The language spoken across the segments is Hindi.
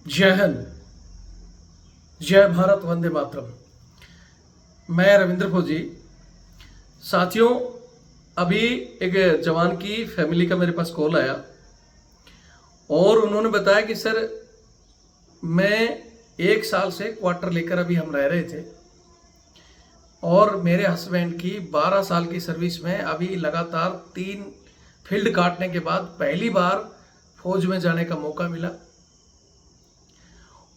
जय हिंद, जय भारत, वंदे मातरम। मैं रविंद्र फौजी। साथियों, अभी एक जवान की फैमिली का मेरे पास कॉल आया और उन्होंने बताया कि सर, मैं 1 साल से क्वार्टर लेकर अभी हम रह रहे थे और मेरे हस्बैंड की 12 साल की सर्विस में अभी लगातार 3 फील्ड काटने के बाद पहली बार फौज में जाने का मौका मिला।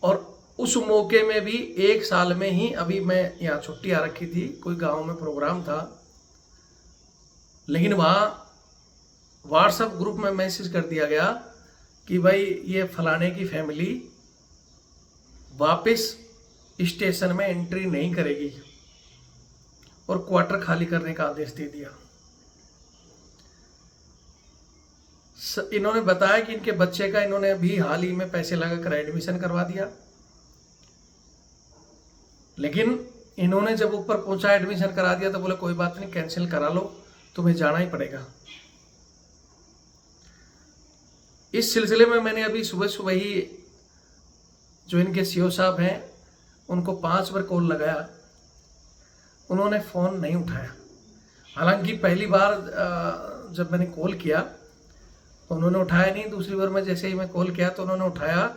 और उस मौके में भी 1 साल में ही अभी मैं यहाँ छुट्टी आ रखी थी, कोई गांव में प्रोग्राम था, लेकिन वहाँ व्हाट्सएप ग्रुप में मैसेज कर दिया गया कि भाई ये फलाने की फैमिली वापस स्टेशन में एंट्री नहीं करेगी और क्वार्टर खाली करने का आदेश दे दिया। इन्होंने बताया कि इनके बच्चे का इन्होंने अभी हाल ही में पैसे लगाकर एडमिशन करवा दिया, लेकिन इन्होंने जब ऊपर पहुंचा एडमिशन करा दिया तो बोले कोई बात नहीं, कैंसिल करा लो, तुम्हें जाना ही पड़ेगा। इस सिलसिले में मैंने अभी सुबह सुबह ही जो इनके सीओ साहब हैं उनको 5 बार कॉल लगाया, उन्होंने फ़ोन नहीं उठाया। हालांकि पहली बार जब मैंने कॉल किया तो उन्होंने उठाया नहीं, दूसरी बार मैं जैसे ही मैं कॉल किया तो उन्होंने उठाया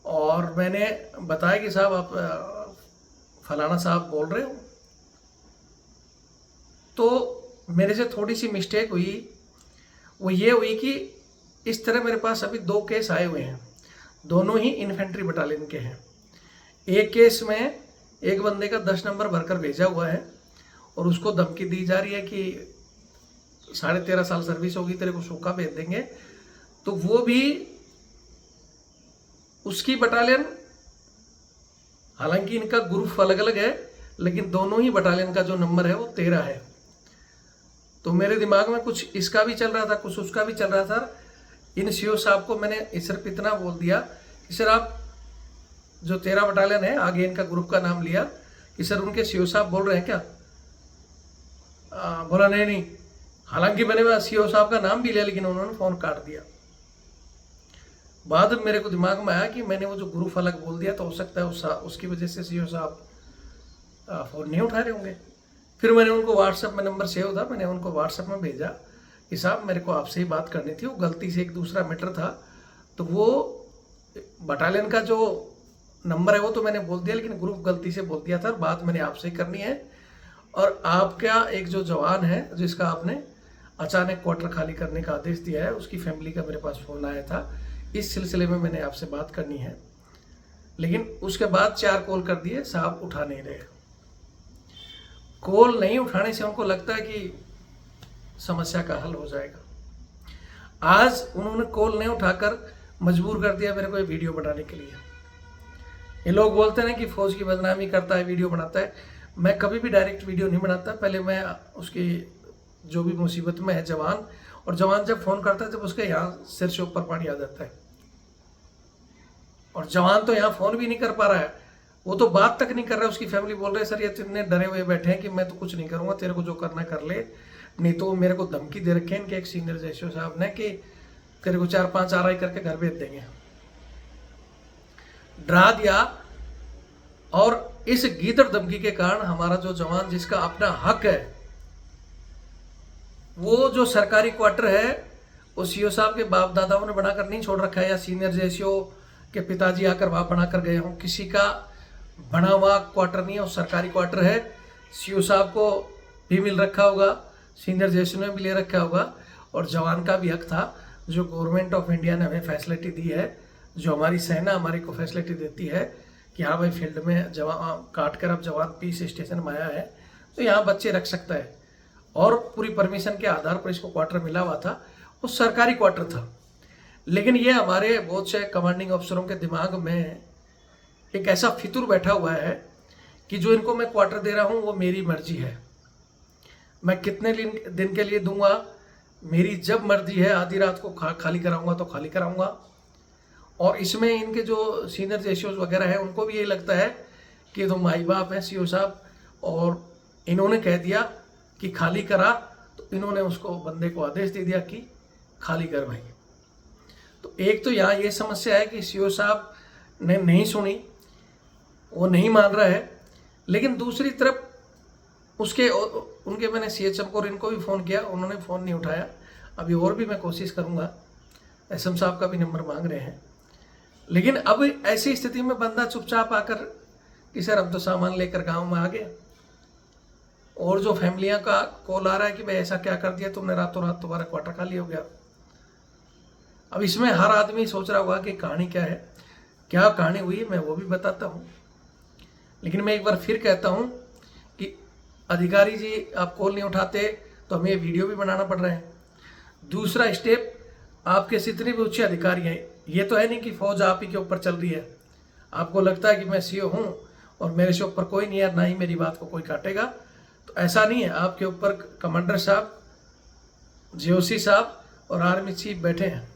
और मैंने बताया कि साहब आप फलाना साहब बोल रहे हो। तो मेरे से थोड़ी सी मिस्टेक हुई, वो ये हुई कि इस तरह मेरे पास अभी 2 केस आए हुए हैं, दोनों ही इन्फेंट्री बटालियन के हैं। एक केस में एक बंदे का 10 नंबर भरकर भेजा हुआ है और उसको धमकी दी जा रही है कि 13.5 साल सर्विस होगी, तेरे को सूखा भेज देंगे। तो वो भी उसकी बटालियन, हालांकि इनका ग्रुप अलग अलग है, लेकिन दोनों ही बटालियन का जो नंबर है वो 13 है। तो मेरे दिमाग में कुछ इसका भी चल रहा था, कुछ उसका भी चल रहा था। इन सीओ साहब को मैंने सिर्फ इतना बोल दिया कि सर आप जो 13 बटालियन है, आगे इनका ग्रुप का नाम लिया कि सर उनके सीओ साहब बोल रहे हैं क्या? बोला नहीं नहीं। हालांकि मैंने सीओ साहब का नाम भी लिया, लेकिन उन्होंने फ़ोन काट दिया। बाद में मेरे को दिमाग में आया कि मैंने वो जो ग्रुप अलग बोल दिया, तो हो सकता है उसकी वजह से सीओ साहब फ़ोन नहीं उठा रहे होंगे। फिर मैंने उनको व्हाट्सएप में, नंबर सेव था, मैंने उनको व्हाट्सएप में भेजा कि साहब मेरे को आपसे ही बात करनी थी, वो गलती से एक दूसरा मैटर था, तो वो बटालियन का जो नंबर है वो तो मैंने बोल दिया, लेकिन ग्रुप गलती से बोल दिया था, बात मैंने आपसे ही करनी है। और आपका एक जो जवान है जिसका आपने अचानक क्वार्टर खाली करने का आदेश दिया है, उसकी फैमिली का मेरे पास फ़ोन आया था, इस सिलसिले में मैंने आपसे बात करनी है। लेकिन उसके बाद 4 कॉल कर दिए, साहब उठा नहीं रहे। कॉल नहीं उठाने से उनको लगता है कि समस्या का हल हो जाएगा। आज उन्होंने कॉल नहीं उठाकर मजबूर कर दिया मेरे को ये वीडियो बनाने के लिए। ये लोग बोलते हैं कि फौज की बदनामी करता है, वीडियो बनाता है। मैं कभी भी डायरेक्ट वीडियो नहीं बनाता। पहले मैं उसकी जो भी मुसीबत में है जवान, और जवान जब फ़ोन करता है तब उसके यहाँ सिर से ऊपर पानी आ जाता है। और जवान तो यहाँ फ़ोन भी नहीं कर पा रहा है, वो तो बात तक नहीं कर रहा है। उसकी फैमिली बोल रहे हैं सर ये इतने डरे हुए बैठे हैं कि मैं तो कुछ नहीं करूँगा, तेरे को जो करना कर ले, नहीं तो मेरे को धमकी दे रखे हैं इनके एक सीनियर जैसो साहब ने कि तेरे को 4-5 RI करके घर भेज देंगे, डरा दिया। और इस गीदड़ धमकी के कारण हमारा जो जवान, जिसका अपना हक है, वो जो सरकारी क्वार्टर है वो सीओ साहब के बाप दादाओं ने बनाकर नहीं छोड़ रखा है, या सीनियर जैसियों के पिताजी आकर वहाँ बनाकर गए हों। किसी का बना हुआ क्वार्टर नहीं है, वो सरकारी क्वार्टर है। सीओ साहब को भी मिल रखा होगा, सीनियर जैसियों ने भी ले रखा होगा, और जवान का भी हक था जो गवर्नमेंट ऑफ इंडिया ने हमें फैसिलिटी दी है, जो हमारी सेना हमारी को फैसिलिटी देती है कि हाँ भाई फील्ड में जवान काट कर अब जवान पीस स्टेशन में आया है तो यहाँ बच्चे रख सकता है। और पूरी परमिशन के आधार पर इसको क्वार्टर मिला हुआ था, वो सरकारी क्वार्टर था। लेकिन ये हमारे बहुत से कमांडिंग अफसरों के दिमाग में एक ऐसा फितूर बैठा हुआ है कि जो इनको मैं क्वार्टर दे रहा हूँ वो मेरी मर्जी है, मैं कितने दिन के लिए दूंगा, मेरी जब मर्जी है, आधी रात को खाली कराऊंगा तो खाली कराऊंगा। और इसमें इनके जो सीनियर जेसीओज वगैरह हैं उनको भी यही लगता है कि तो माई बाप है सीओ साहब, और इन्होंने कह दिया कि खाली करा, तो इन्होंने उसको बंदे को आदेश दे दिया कि खाली कर भाई। तो एक तो यहाँ ये समस्या है कि सीओ साहब ने नहीं सुनी, वो नहीं मान रहा है। लेकिन दूसरी तरफ उनके मैंने CHM को और इनको भी फ़ोन किया, उन्होंने फ़ोन नहीं उठाया। अभी और भी मैं कोशिश करूँगा, SM साहब का भी नंबर मांग रहे हैं। लेकिन अब ऐसी स्थिति में बंदा चुपचाप आकर कि सर हम तो सामान लेकर गांव में आ गए, और जो फैमिलियां का कॉल आ रहा है कि भाई ऐसा क्या कर दिया तुमने, रातों रात तुम्हारा क्वार्टर खाली हो गया। अब इसमें हर आदमी सोच रहा होगा कि कहानी क्या है, क्या कहानी हुई है, मैं वो भी बताता हूँ। लेकिन मैं एक बार फिर कहता हूँ कि अधिकारी जी आप कॉल नहीं उठाते तो हमें ये वीडियो भी बनाना पड़ रहा है। दूसरा स्टेप, आपके जितने भी उच्च अधिकारी हैं, ये तो है नहीं कि फौज आप ही के ऊपर चल रही है। आपको लगता है कि मैं CO हूँ और मेरे से ऊपर कोई नहीं है, ना ही मेरी बात को कोई काटेगा, तो ऐसा नहीं है। आपके ऊपर कमांडर साहब, GOC साहब और आर्मी चीफ बैठे हैं।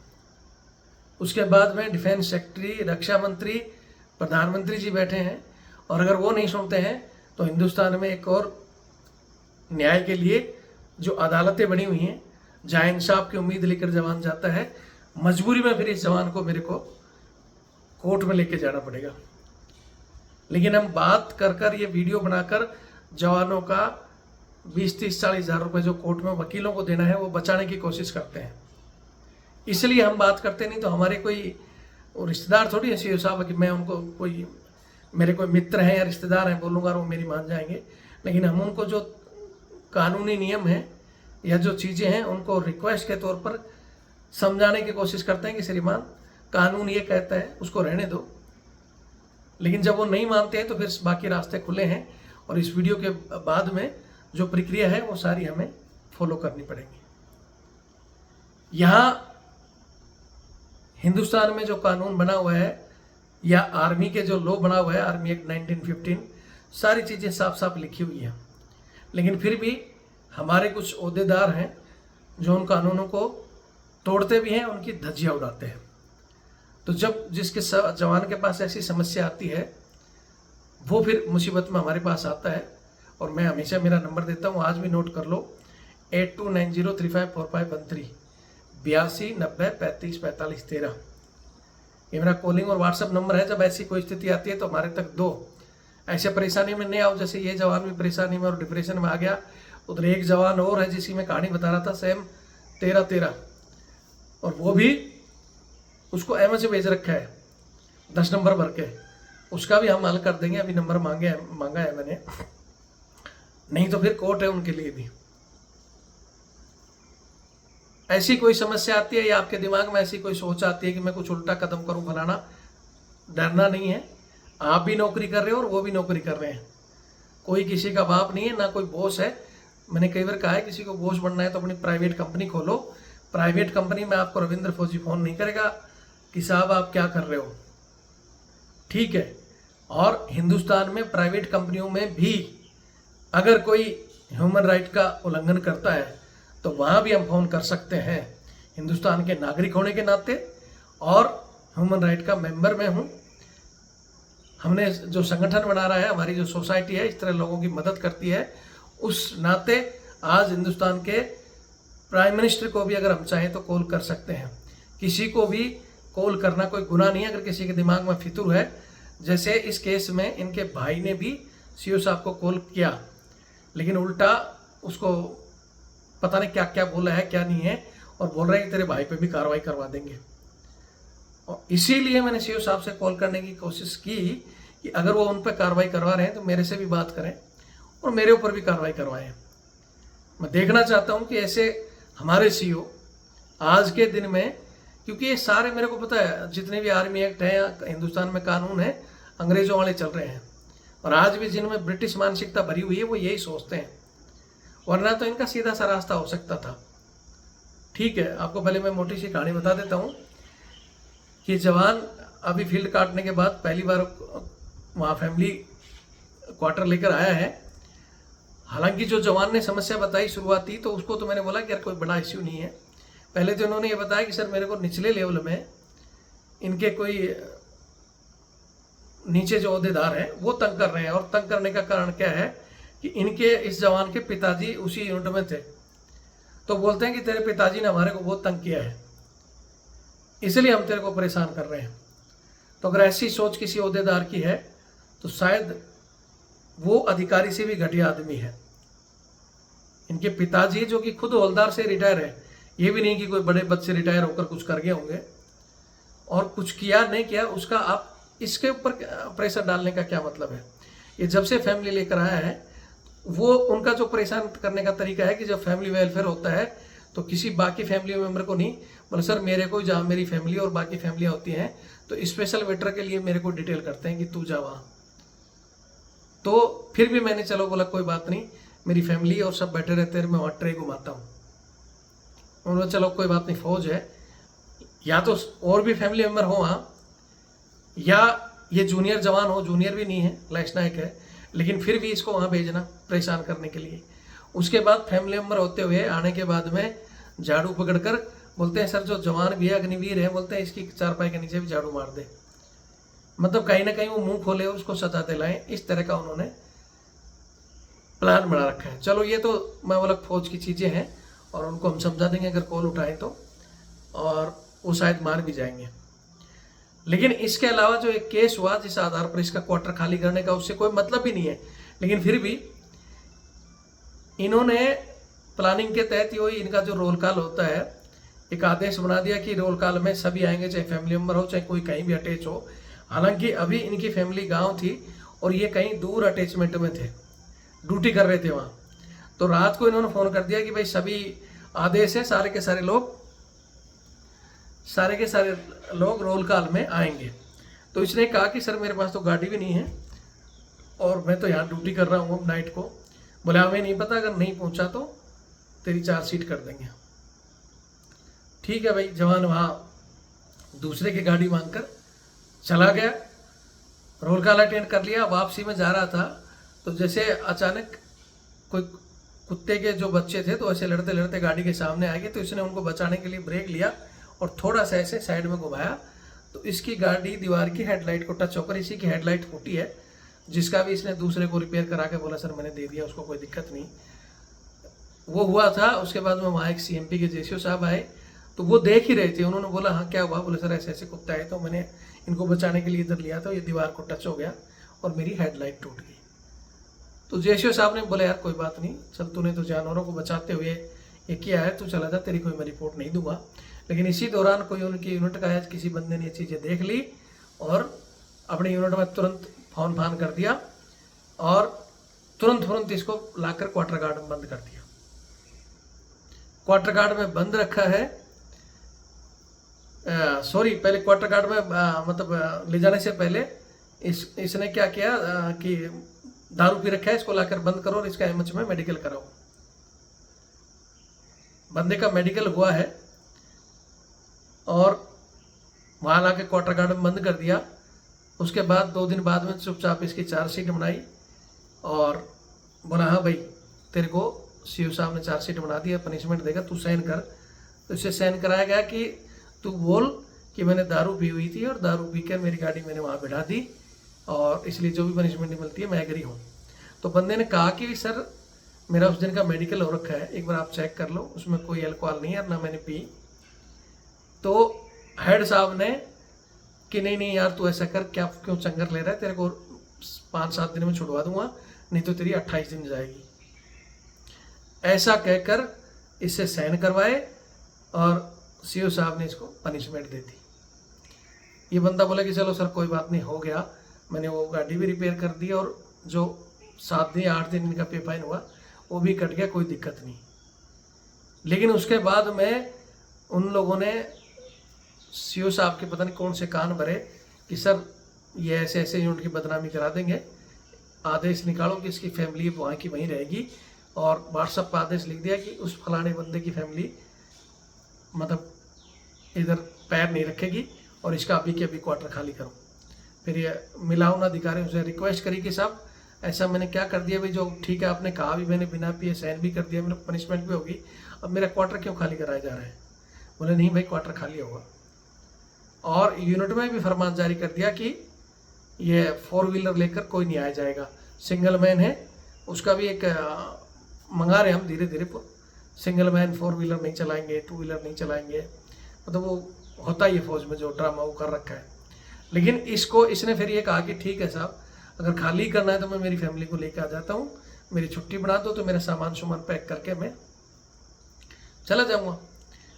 उसके बाद में डिफेंस सेक्रेटरी, रक्षा मंत्री, प्रधानमंत्री जी बैठे हैं। और अगर वो नहीं सुनते हैं तो हिंदुस्तान में एक और न्याय के लिए जो अदालतें बनी हुई हैं, जहाँ इंसाफ की उम्मीद लेकर जवान जाता है, मजबूरी में फिर इस जवान को मेरे को कोर्ट में लेके जाना पड़ेगा। लेकिन हम बात कर कर ये वीडियो बनाकर जवानों का 20, 30, 40 हज़ार रुपये जो कोर्ट में वकीलों को देना है वो बचाने की कोशिश करते हैं। इसलिए हम बात करते नहीं तो हमारे कोई रिश्तेदार थोड़ी ऐसी साहब कि मैं उनको कोई मेरे कोई मित्र हैं या रिश्तेदार हैं बोलूँगा वो मेरी मान जाएंगे। लेकिन हम उनको जो कानूनी नियम है या जो चीज़ें हैं उनको रिक्वेस्ट के तौर पर समझाने की कोशिश करते हैं कि श्रीमान कानून ये कहता है, उसको रहने दो। लेकिन जब वो नहीं मानते हैं तो फिर बाकी रास्ते खुले हैं, और इस वीडियो के बाद में जो प्रक्रिया है वो सारी हमें फॉलो करनी पड़ेगी। यहाँ हिंदुस्तान में जो कानून बना हुआ है या आर्मी के जो लॉ बना हुआ है, आर्मी एक्ट 1915, सारी चीज़ें साफ साफ लिखी हुई हैं। लेकिन फिर भी हमारे कुछ ओहदेदार हैं जो उन कानूनों को तोड़ते भी हैं, उनकी धज्जियाँ उड़ाते हैं। तो जब जिसके जवान के पास ऐसी समस्या आती है वो फिर मुसीबत में हमारे पास आता है। और मैं हमेशा मेरा नंबर देता हूँ, आज भी नोट कर लो, 8290354513 82 90 35 45 13। ये मेरा कॉलिंग और व्हाट्सएप नंबर है। जब ऐसी कोई स्थिति आती है तो हमारे तक दो। ऐसे परेशानी में नहीं आओ, जैसे ये जवान भी परेशानी में और डिप्रेशन में आ गया। उधर एक जवान और है जिसकी मैं कहानी बता रहा था, सेम 13-13, और वो भी उसको एमएच भेज रखा है 10 नंबर भर के। उसका भी हम हल कर देंगे, अभी नंबर मांगा है मैंने, नहीं तो फिर कोर्ट है उनके लिए भी। ऐसी कोई समस्या आती है या आपके दिमाग में ऐसी कोई सोच आती है कि मैं कुछ उल्टा कदम करूं फलाना, डरना नहीं है। आप भी नौकरी कर रहे हो और वो भी नौकरी कर रहे हैं। कोई किसी का बाप नहीं है, ना कोई बॉस है। मैंने कई बार कहा है किसी को बॉस बनना है तो अपनी प्राइवेट कंपनी खोलो। प्राइवेट कंपनी में आपको रविंद्र फौजी फोन नहीं करेगा कि साहब आप क्या कर रहे हो, ठीक है। और हिंदुस्तान में प्राइवेट कंपनियों में भी अगर कोई ह्यूमन राइट का उल्लंघन करता है तो वहाँ भी हम फोन कर सकते हैं। हिंदुस्तान के नागरिक होने के नाते और ह्यूमन राइट का मेंबर मैं हूँ। हमने जो संगठन बना रहा है, हमारी जो सोसाइटी है इस तरह लोगों की मदद करती है, उस नाते आज हिंदुस्तान के प्राइम मिनिस्टर को भी अगर हम चाहें तो कॉल कर सकते हैं। किसी को भी कॉल करना कोई गुनाह नहीं है अगर किसी के दिमाग में फितूर है। जैसे इस केस में इनके भाई ने भी CO साहब को कॉल किया, लेकिन उल्टा उसको पता नहीं क्या क्या बोला है क्या नहीं है, और बोल रहे हैं कि तेरे भाई पे भी कार्रवाई करवा देंगे। और इसीलिए मैंने CO साहब से कॉल करने की कोशिश की कि अगर वो उन पर कार्रवाई करवा रहे हैं तो मेरे से भी बात करें और मेरे ऊपर भी कार्रवाई करवाएं। मैं देखना चाहता हूं कि ऐसे हमारे CO आज के दिन में, क्योंकि ये सारे मेरे को पता है जितने भी आर्मी एक्ट है या हिंदुस्तान में कानून है अंग्रेजों वाले चल रहे हैं, और आज भी जिनमें ब्रिटिश मानसिकता भरी हुई है वो यही सोचते हैं, वरना तो इनका सीधा सा रास्ता हो सकता था। ठीक है, आपको पहले मैं मोटी सी कहानी बता देता हूँ कि जवान अभी फील्ड काटने के बाद पहली बार वहाँ फैमिली क्वार्टर लेकर आया है। हालांकि जो जवान ने समस्या बताई शुरुआती, तो उसको तो मैंने बोला कि यार कोई बड़ा इश्यू नहीं है। पहले तो इन्होंने ये बताया कि सर मेरे को निचले लेवल में इनके कोई नीचे जो ओहदेदार हैं वो तंग कर रहे हैं, और तंग करने का कारण क्या है कि इनके इस जवान के पिताजी उसी यूनिट में थे। तो बोलते हैं कि तेरे पिताजी ने हमारे को बहुत तंग किया है, इसलिए हम तेरे को परेशान कर रहे हैं। तो अगर ऐसी सोच किसी ओहदेदार की है तो शायद वो अधिकारी से भी घटिया आदमी है। इनके पिताजी जो कि खुद हवलदार से रिटायर है, ये भी नहीं कि कोई बड़े पद से रिटायर होकर कुछ कर गए होंगे और कुछ किया नहीं किया उसका आप इसके ऊपर प्रेशर डालने का क्या मतलब है। ये जब से फैमिली लेकर आया है वो उनका जो परेशान करने का तरीका है कि जब फैमिली वेलफेयर होता है तो किसी बाकी फैमिली मेम्बर को नहीं, बोले सर मेरे को जहाँ मेरी फैमिली और बाकी फैमिलियाँ होती हैं तो स्पेशल वेटर के लिए मेरे को डिटेल करते हैं कि तू जा वहाँ। तो फिर भी मैंने चलो बोला कोई बात नहीं, मेरी फैमिली और सब बैठे रहते हैं, मैं वहाँ ट्रे घुमाता हूँ। उन्होंने चलो कोई बात नहीं, फौज है या तो और भी फैमिली मेम्बर हो वहाँ या ये जूनियर जवान हो, जूनियर भी नहीं है, लैश नायक है, लेकिन फिर भी इसको वहाँ भेजना परेशान करने के लिए। उसके बाद फैमिली मेम्बर होते हुए आने के बाद में झाड़ू पकड़कर बोलते हैं सर जो जवान भी है अग्निवीर है, बोलते हैं इसकी चारपाई के नीचे भी झाड़ू मार दे। मतलब कहीं ना कहीं वो मुंह खोले उसको सजा दिलाएं, इस तरह का उन्होंने प्लान बना रखा है। चलो ये तो मैं बोला फौज की चीज़ें हैं और उनको हम समझा देंगे अगर कॉल उठाएं तो, और वो शायद मार भी जाएंगे। लेकिन इसके अलावा जो एक केस हुआ जिस आधार पर इसका क्वार्टर खाली करने का उससे कोई मतलब भी नहीं है, लेकिन फिर भी इन्होंने प्लानिंग के तहत ही इनका जो रोल कॉल होता है एक आदेश बना दिया कि रोल कॉल में सभी आएंगे, चाहे फैमिली मेम्बर हो चाहे कोई कहीं भी अटैच हो। हालांकि अभी इनकी फैमिली गांव थी और ये कहीं दूर अटैचमेंट में थे, ड्यूटी कर रहे थे वहाँ। तो रात को इन्होंने फ़ोन कर दिया कि भाई सभी आदेश है, सारे के सारे लोग रोल कॉल में आएंगे। तो इसने कहा कि सर मेरे पास तो गाड़ी भी नहीं है और मैं तो यहाँ ड्यूटी कर रहा हूँ अब नाइट को। बोले हमें नहीं पता, अगर नहीं पहुँचा तो तेरी चार्जशीट कर देंगे। ठीक है भाई, जवान वहाँ दूसरे की गाड़ी मांगकर चला गया, रोल कॉल अटेंड कर लिया। वापसी में जा रहा था तो जैसे अचानक कोई कुत्ते के जो बच्चे थे तो ऐसे लड़ते लड़ते गाड़ी के सामने आ गए, तो इसने उनको बचाने के लिए ब्रेक लिया और थोड़ा सा ऐसे साइड में घुमाया तो इसकी गाड़ी दीवार की हेडलाइट को टच होकर इसी की हेडलाइट फूटी है, जिसका भी इसने दूसरे को रिपेयर करा के बोला सर मैंने दे दिया, उसको कोई दिक्कत नहीं। वो हुआ था। उसके बाद में वहाँ एक CMP के जेसीओ साहब आए तो वो देख ही रहे थे। उन्होंने बोला हाँ क्या हुआ? बोले सर ऐसे ऐसे कुत्ता है, तो मैंने इनको बचाने के लिए इधर लिया था, ये दीवार को टच हो गया और मेरी हेडलाइट टूट गई। तो जेसीओ साहब ने बोला यार कोई बात नहीं, चल तूने तो जानवरों को बचाते हुए ये किया है, तू चला जा, तेरी कोई मैं रिपोर्ट नहीं दूंगा। लेकिन इसी दौरान कोई उनकी यूनिट का है किसी बंदे ने ये चीज़ें देख ली और अपनी यूनिट में तुरंत फोन फान कर दिया और तुरंत इसको लाकर क्वार्टर गार्ड में बंद कर दिया। क्वार्टर गार्ड में बंद रखा है, पहले क्वार्टर गार्ड में मतलब ले जाने से पहले इसने क्या किया कि दारू पी रखा है, इसको लाकर बंद करो और इसका एमएच में मेडिकल कराओ। बंदे का मेडिकल हुआ है और वहाँ लाके क्वार्टर गार्ड में बंद कर दिया। उसके बाद 2 दिन बाद में चुपचाप इसकी चार्जशीट बनाई और बोला हाँ भाई तेरे को सीओ साहब ने चार्जशीट बना दिया, पनिशमेंट देगा, तू साइन कर। तो इससे साइन कराया गया कि तू बोल कि मैंने दारू पी हुई थी और दारू पी कर मेरी गाड़ी मैंने वहाँ बिठा दी और इसलिए जो भी पनिशमेंट मिलती है मैं एग्री हूँ। तो बंदे ने कहा कि सर मेरा उस दिन का मेडिकल हो रखा है, एक बार आप चेक कर लो, उसमें कोई अल्कोहल नहीं है ना मैंने पी। तो हेड साहब ने कि नहीं यार तू ऐसा कर, क्या क्यों चंगर ले रहा है, तेरे को 5-7 दिन में छुड़वा दूंगा, नहीं तो तेरी 28 दिन जाएगी। ऐसा कहकर इससे साइन करवाए और सीओ साहब ने इसको पनिशमेंट दे दी। ये बंदा बोला कि चलो सर कोई बात नहीं, हो गया, मैंने वो गाड़ी भी रिपेयर कर दी और जो 7 दिन 8 दिन इनका पे फाइन हुआ वो भी कट गया, कोई दिक्कत नहीं। लेकिन उसके बाद में उन लोगों ने सीओ साहब के पता नहीं कौन से कान भरे कि सर ये ऐसे ऐसे यूनिट की बदनामी करा देंगे, आदेश निकालो कि इसकी फैमिली वहाँ की वहीं रहेगी और व्हाट्सएप पर आदेश लिख दिया कि उस फलाने बंदे की फैमिली मतलब इधर पैर नहीं रखेगी और इसका अभी के अभी क्वार्टर खाली करो। फिर ये मिला उन अधिकारियों से रिक्वेस्ट करी कि साहब ऐसा मैंने क्या कर दिया भाई, जो ठीक है आपने कहा भी, मैंने बिना पिए साइन भी कर दिया, मेरे पनिशमेंट भी होगी, अब मेरा क्वार्टर क्यों खाली कराया जा रहा है? बोले नहीं भाई क्वार्टर खाली होगा। और यूनिट में भी फरमान जारी कर दिया कि ये 4 व्हीलर लेकर कोई नहीं आया जाएगा, सिंगल मैन है उसका भी एक मंगा रहे हम धीरे धीरे, सिंगल मैन 4 व्हीलर नहीं चलाएंगे, 2 व्हीलर नहीं चलाएंगे, मतलब वो होता ही है फौज में जो ड्रामा वो कर रखा है। लेकिन इसने फिर ये कहा कि ठीक है साहब, अगर खाली करना है तो मैं मेरी फैमिली को लेकर आ जाता हूँ, मेरी छुट्टी बना दो तो मेरा सामान पैक करके मैं चला जाऊँगा।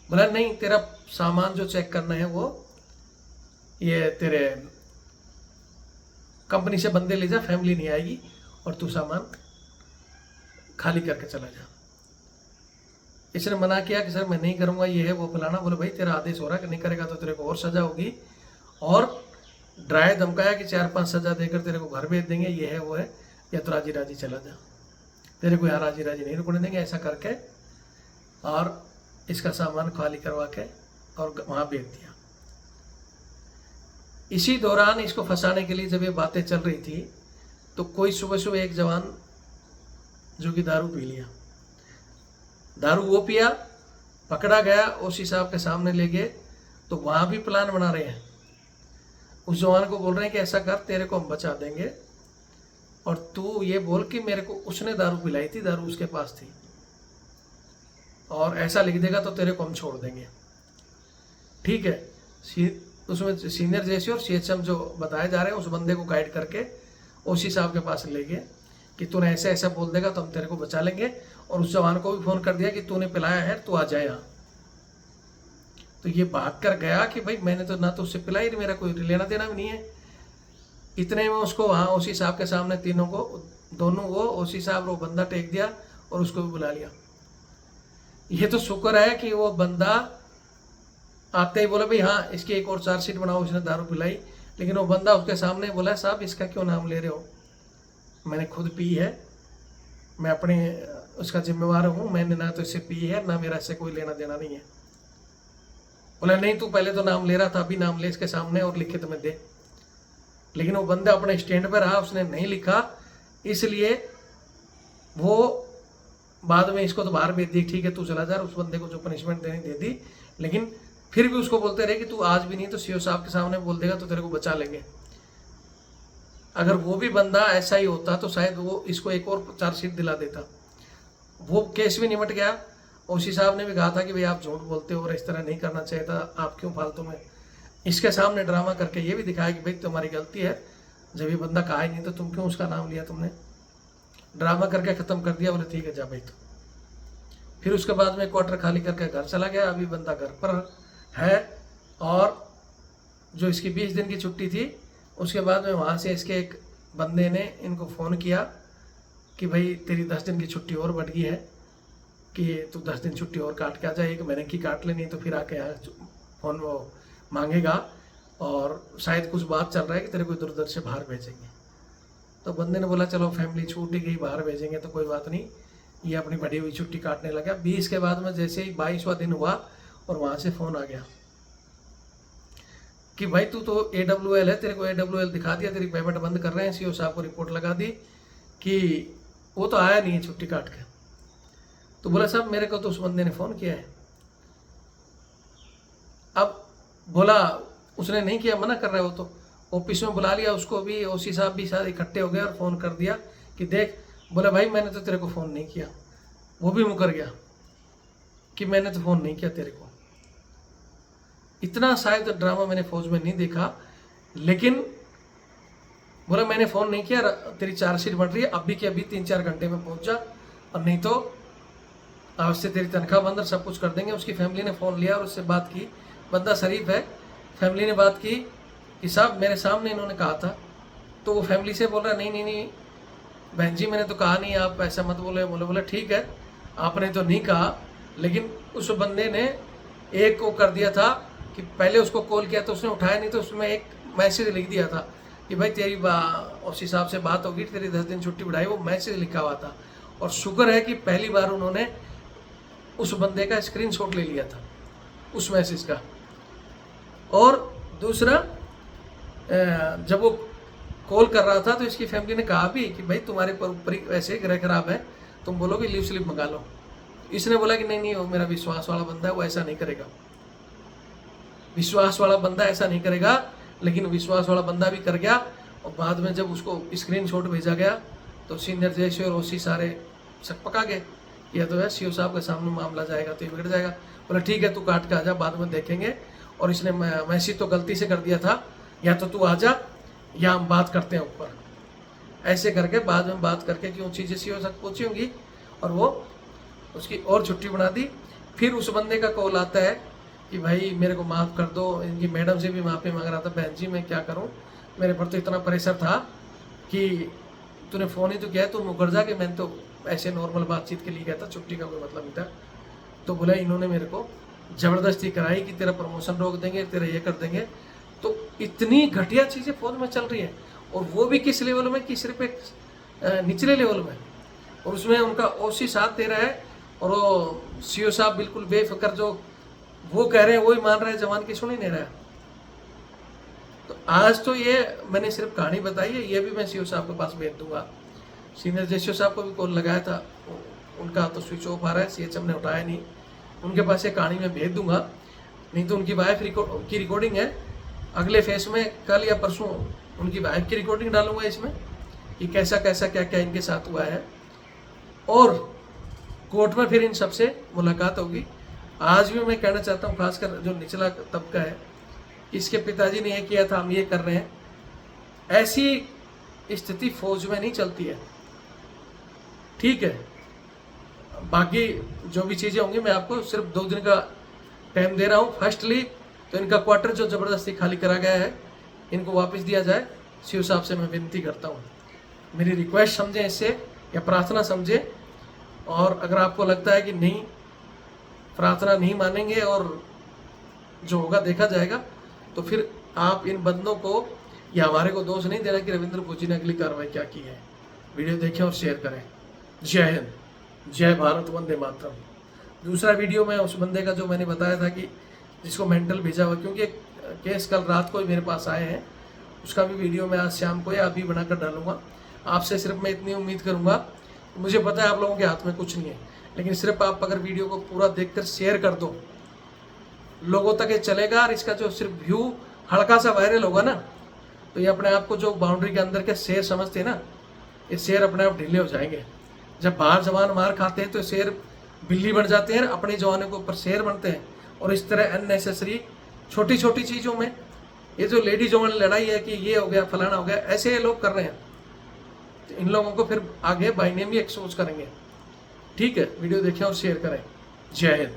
बोला नहीं, तेरा सामान जो चेक करना है वो ये तेरे कंपनी से बंदे ले जा, फैमिली नहीं आएगी, और तू सामान खाली करके चला जा। इसने मना किया कि सर मैं नहीं करूँगा, ये है वो फलाना। बोले भाई तेरा आदेश हो रहा है कि नहीं करेगा तो तेरे को और सज़ा होगी, और ड्राई धमकाया कि 4-5 सज़ा देकर तेरे को घर भेज देंगे, ये है वो है, या तो राजी राजी चला जा, तेरे को यहाँ राजी राजी नहीं रुकने देंगे। ऐसा करके और इसका सामान खाली करवा के और वहाँ भेज दिया। इसी दौरान इसको फंसाने के लिए जब ये बातें चल रही थी तो कोई सुबह सुबह एक जवान जो कि दारू पी लिया, दारू वो पिया, पकड़ा गया, ओसी साहब के सामने ले गए तो वहाँ भी प्लान बना रहे हैं। उस जवान को बोल रहे हैं कि ऐसा कर, तेरे को हम बचा देंगे और तू ये बोल कि मेरे को उसने दारू पिलाई थी, दारू उसके पास थी, और ऐसा लिख देगा तो तेरे को हम छोड़ देंगे। ठीक है, उसमें सीनियर जैसी और सीएचएम जो बताए जा रहे हैं उस बंदे को गाइड करके ओसी साहब के पास ले गए कि तूने ऐसे ऐसा बोल देगा तो हम तेरे को बचा लेंगे, और उस जवान को भी फ़ोन कर दिया कि तूने पिलाया है, तू आ जाए यहाँ। तो ये भाग कर गया कि भाई मैंने तो ना तो उससे पिलाई, मेरा कोई लेना देना भी नहीं है। इतने में उसको वहाँ ओसी साहब के सामने तीनों को, दोनों वो ओसी साहब वो बंदा टेक दिया और उसको भी बुला लिया। ये तो शुक्र है कि वो बंदा आते ही बोला भाई हाँ इसकी एक और चार्जशीट बनाओ, इसने दारू पिलाई। लेकिन वो बंदा उसके सामने बोला साहब इसका क्यों नाम ले रहे हो, मैंने खुद पी है, मैं अपने उसका जिम्मेवार हूँ, मैंने ना तो इससे पी है ना मेरा इससे कोई लेना देना नहीं है। बोला नहीं तू पहले तो नाम ले रहा था, अभी नाम ले इसके सामने और लिखित में दे। लेकिन वो बंदा अपने स्टैंड पर रहा, उसने नहीं लिखा, इसलिए वो बाद में इसको तो बाहर भेज दी। ठीक है तू चला जा, उस बंदे को जो पनिशमेंट देनी दे दी। लेकिन फिर भी उसको बोलते रहे कि तू आज भी नहीं तो सीओ साहब के सामने बोल देगा तो तेरे को बचा लेंगे। अगर वो भी बंदा ऐसा ही होता तो शायद वो इसको एक और चार्जशीट दिला देता। वो केस भी निमट गया। ओसी साहब ने भी कहा था कि भाई आप झूठ बोलते हो और इस तरह नहीं करना चाहिए था, आप क्यों फालतू में। इसके सामने ड्रामा करके ये भी दिखाया कि भाई तुम्हारी गलती है, जब ये बंदा कहा ही नहीं तो तुम क्यों उसका नाम लिया, तुमने ड्रामा करके ख़त्म कर दिया। बोले ठीक है जा भाई। तो फिर उसके बाद में क्वार्टर खाली करके घर चला गया। अभी बंदा घर पर है, और जो इसकी 20 दिन की छुट्टी थी उसके बाद में वहाँ से इसके एक बंदे ने इनको फ़ोन किया कि भाई तेरी 10 दिन की छुट्टी और बढ़ गई है कि तू 10 दिन छुट्टी और काट के आ जाए, 1 महीने की काट लेनी तो फिर आके यहाँ फ़ोन वो मांगेगा, और शायद कुछ बात चल रहा है कि तेरे को इधर उधर से बाहर भेजेंगे। तो बंदे ने बोला चलो फैमिली छूट ही गई, बाहर भेजेंगे तो कोई बात नहीं। ये अपनी बढ़ी हुई छुट्टी काटने लगा। 20 के बाद में जैसे ही 22वां दिन हुआ और वहाँ से फ़ोन आ गया कि भाई तू तो AWL है, तेरे को AWL दिखा दिया, तेरी पेमेंट बंद कर रहे हैं, सीओ साहब को रिपोर्ट लगा दी कि वो तो आया नहीं है छुट्टी काट के। तो बोला साहब मेरे को तो उस बंदे ने फ़ोन किया है। अब बोला उसने नहीं किया, मना कर रहा है वो तो। ऑफिस में बुला लिया उसको भी, ओसी साहब भी सारे इकट्ठे हो गए और फ़ोन कर दिया कि देख। बोला भाई मैंने तो तेरे को फ़ोन नहीं किया। वो भी मुकर गया कि मैंने तो फ़ोन नहीं किया तेरे को। इतना शायद ड्रामा मैंने फौज में नहीं देखा। लेकिन बोला मैंने फ़ोन नहीं किया, तेरी चार्जशीट बन रही है, अभी के अभी 3-4 घंटे में पहुंच जा, और नहीं तो आज से तेरी तनख्वाह बंद और सब कुछ कर देंगे। उसकी फैमिली ने फ़ोन लिया और उससे बात की। बंदा शरीफ है। फैमिली ने बात की कि साहब मेरे सामने इन्होंने कहा था। तो वो फैमिली से बोल रहा नहीं नहीं नहीं बहन जी मैंने तो कहा नहीं, आप ऐसा मत बोले। बोले ठीक है आपने तो नहीं कहा, लेकिन उस बंदे ने एक को कर दिया था कि पहले उसको कॉल किया तो उसने उठाया नहीं, तो उसमें एक मैसेज लिख दिया था कि भाई तेरी उस हिसाब से बात होगी, तेरी 10 दिन छुट्टी बढ़ाई। वो मैसेज लिखा हुआ था, और शुक्र है कि पहली बार उन्होंने उस बंदे का स्क्रीनशॉट ले लिया था उस मैसेज का। और दूसरा जब वो कॉल कर रहा था तो इसकी फैमिली ने कहा भी कि भाई तुम्हारे पर वैसे ग्रह खराब है, तुम बोलोगे लीव स्लिप मंगा लो। इसने बोला कि नहीं नहीं वो मेरा विश्वास वाला बंदा है, वो ऐसा नहीं करेगा, विश्वास वाला बंदा ऐसा नहीं करेगा। लेकिन विश्वास वाला बंदा भी कर गया, और बाद में जब उसको स्क्रीनशॉट भेजा गया तो सीनियर जैसे और ओसी सारे शक पका गए, या तो है सीओ साहब के सामने मामला जाएगा तो ये बिगड़ जाएगा। बोला ठीक है तू काट के आ जा, बाद में देखेंगे। और इसने मैसेज तो गलती से कर दिया था, या तो तू आ जा या हम बात करते हैं ऊपर। ऐसे करके बाद में बात करके क्यों चीज़ें सीओ तक पहुँची होंगी और वो उसकी और छुट्टी बना दी। फिर उस बंदे का कॉल आता है कि भाई मेरे को माफ़ कर दो, इनकी मैडम से भी माफ़ी मांग रहा था, बहन जी मैं क्या करूं, मेरे पर तो इतना प्रेशर था कि तूने फ़ोन ही तो किया, तू मुकर जा, कि मैंने तो ऐसे नॉर्मल बातचीत के लिए गया था, छुट्टी का कोई मतलब नहीं था। तो बोला इन्होंने मेरे को ज़बरदस्ती कराई कि तेरा प्रमोशन रोक देंगे, तेरा ये कर देंगे। तो इतनी घटिया चीज़ें फ़ोन में चल रही है, और वो भी किस लेवल में कि सिर्फ एक निचले लेवल में, और उसमें उनका ओसी साथ दे रहा है, और वो सीओ साहब बिल्कुल बेफिक्र जो वो कह रहे हैं वही मान रहा है, जवान की सुन ही नहीं रहा है। तो आज तो ये मैंने सिर्फ कहानी बताई है, ये भी मैं सीओ साहब के पास भेज दूंगा। सीनियर जेसीओ साहब को भी कॉल लगाया था, उनका तो स्विच ऑफ आ रहा है, सीएचएम ने उठाया नहीं। उनके पास ये कहानी मैं भेज दूंगा, नहीं तो उनकी वाइफ की रिकॉर्डिंग है, अगले फेस में कल या परसों उनकी वाइफ की रिकॉर्डिंग डालूंगा इसमें कि कैसा कैसा क्या क्या इनके साथ हुआ है, और कोर्ट में फिर इन सबसे मुलाकात होगी। आज भी मैं कहना चाहता हूँ, खासकर जो निचला तबका है, इसके पिताजी ने ये किया था, हम ये कर रहे हैं, ऐसी स्थिति फौज में नहीं चलती है। ठीक है, बाकी जो भी चीज़ें होंगी मैं आपको सिर्फ 2 दिन का टाइम दे रहा हूँ। फर्स्टली तो इनका क्वार्टर जो ज़बरदस्ती खाली करा गया है, इनको वापस दिया जाए। सीओ साहब से मैं विनती करता हूँ, मेरी रिक्वेस्ट समझें इससे, या प्रार्थना समझें। और अगर आपको लगता है कि नहीं, प्रार्थना नहीं मानेंगे और जो होगा देखा जाएगा, तो फिर आप इन बंदों को या हमारे को दोष नहीं देना कि रविंद्र फौजी ने अगली कार्रवाई क्या की है। वीडियो देखें और शेयर करें। जय हिंद, जय भारत, वंदे मातरम। दूसरा वीडियो में उस बंदे का जो मैंने बताया था कि जिसको मेंटल भेजा हुआ, क्योंकि केस कल रात को ही मेरे पास आए हैं, उसका भी वीडियो मैं आज शाम को या अभी बनाकर डालूंगा। आपसे सिर्फ मैं इतनी उम्मीद करूंगा, मुझे पता है आप लोगों के हाथ में कुछ नहीं है, लेकिन सिर्फ आप अगर वीडियो को पूरा देखकर शेयर कर दो, लोगों तक ये चलेगा, और इसका जो सिर्फ व्यू हल्का सा वायरल होगा ना, तो ये अपने आप को जो बाउंड्री के अंदर के शेर समझते हैं ना, ये शेर अपने आप ढीले हो जाएंगे। जब बाहर जवान मार खाते हैं तो शेर बिल्ली बन जाते हैं, अपने जवानों के ऊपर शेर बनते हैं। और इस तरह अननेसेसरी छोटी छोटी चीज़ों में, ये जो लेडीजों वाली लड़ाई है कि ये हो गया फलाना हो गया, ऐसे ये लोग कर रहे हैं, तो इन लोगों को फिर आगे बाई नेम भी एक्सपोज करेंगे। ठीक है, वीडियो देखें और शेयर करें। जय हिंद।